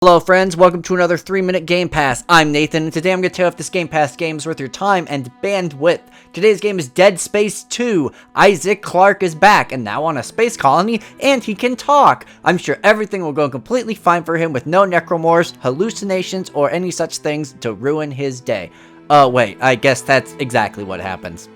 Hello friends, welcome to another 3-minute Game Pass. I'm Nathan, and today I'm going to tell you if this Game Pass game is worth your time and bandwidth. Today's game is Dead Space 2. Isaac Clarke is back, and now on a space colony, and he can talk. I'm sure everything will go completely fine for him with no necromorphs, hallucinations, or any such things to ruin his day. Wait, I guess that's exactly what happens.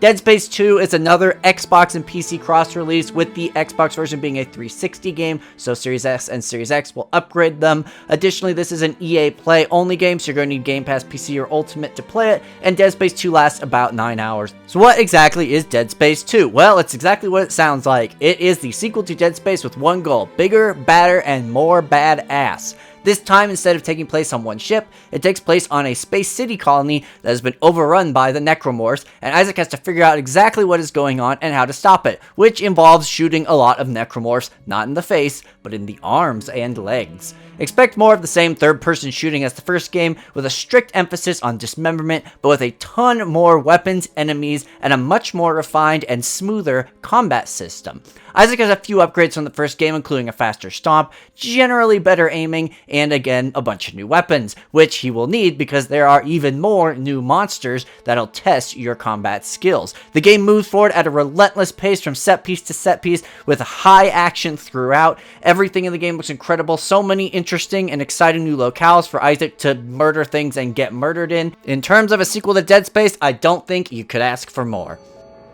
Dead Space 2 is another Xbox and PC cross-release, with the Xbox version being a 360 game, so Series S and Series X will upgrade them. Additionally, this is an EA Play only game, so you're going to need Game Pass PC or Ultimate to play it, and Dead Space 2 lasts about 9 hours. So what exactly is Dead Space 2? Well, it's exactly what it sounds like. It is the sequel to Dead Space with one goal: bigger, badder, and more badass. This time, instead of taking place on one ship, it takes place on a space city colony that has been overrun by the necromorphs, and Isaac has to figure out exactly what is going on and how to stop it, which involves shooting a lot of necromorphs, not in the face, but in the arms and legs. Expect more of the same third-person shooting as the first game, with a strict emphasis on dismemberment, but with a ton more weapons, enemies, and a much more refined and smoother combat system. Isaac has a few upgrades from the first game, including a faster stomp, generally better aiming, and again, a bunch of new weapons, which he will need because there are even more new monsters that'll test your combat skills. The game moves forward at a relentless pace from set piece to set piece, with high action throughout. Everything in the game looks incredible, so many interesting and exciting new locales for Isaac to murder things and get murdered in. In terms of a sequel to Dead Space, I don't think you could ask for more.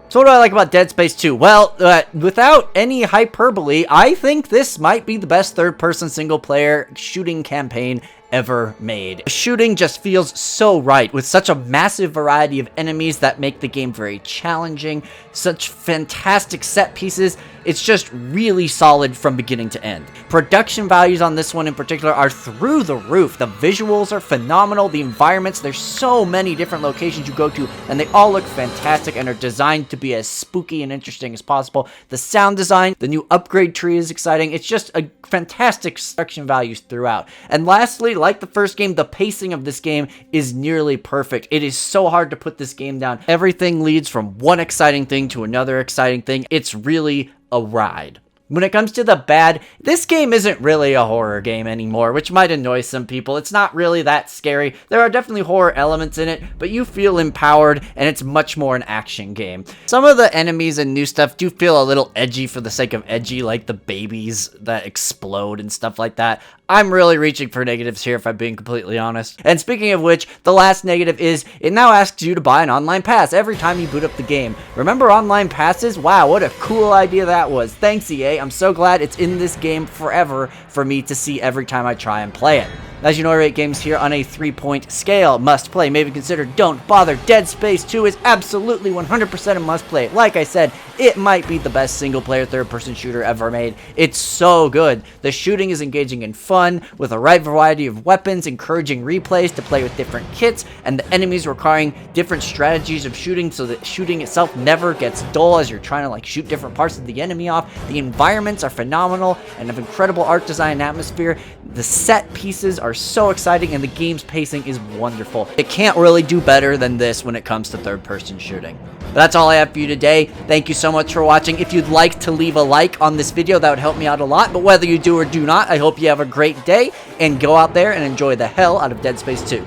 So what do I like about Dead Space 2? Well, without any hyperbole, I think this might be the best third-person single-player shooting campaign ever made. The shooting just feels so right, with such a massive variety of enemies that make the game very challenging, such fantastic set pieces. It's just really solid from beginning to end. Production values on this one in particular are through the roof. The visuals are phenomenal, the environments, there's so many different locations you go to, and they all look fantastic and are designed to be as spooky and interesting as possible. The sound design, the new upgrade tree is exciting. It's just a fantastic production values throughout. And lastly, like the first game, the pacing of this game is nearly perfect. It is so hard to put this game down. Everything leads from one exciting thing to another exciting thing. It's really a ride. When it comes to the bad, this game isn't really a horror game anymore, which might annoy some people. It's not really that scary. There are definitely horror elements in it, but you feel empowered, and it's much more an action game. Some of the enemies and new stuff do feel a little edgy for the sake of edgy, like the babies that explode and stuff like that. I'm really reaching for negatives here, if I'm being completely honest. And speaking of which, the last negative is, it now asks you to buy an online pass every time you boot up the game. Remember online passes? Wow, what a cool idea that was. Thanks, EA. I'm so glad it's in this game forever for me to see every time I try and play it. As you know, I rate games here on a 3-point scale. Must play, maybe consider, don't bother. Dead Space 2 is absolutely 100% a must play. Like I said, it might be the best single-player third-person shooter ever made. It's so good. The shooting is engaging and fun, with a right variety of weapons, encouraging replays to play with different kits, and the enemies requiring different strategies of shooting so that shooting itself never gets dull as you're trying to like shoot different parts of the enemy off. The environments are phenomenal and have incredible art design and atmosphere. The set pieces are so exciting, and the game's pacing is wonderful. It can't really do better than this when it comes to third-person shooting. But that's all I have for you today. Thank you so much for watching. If you'd like to leave a like on this video, that would help me out a lot. But whether you do or do not, I hope you have a great day, and go out there and enjoy the hell out of Dead Space 2.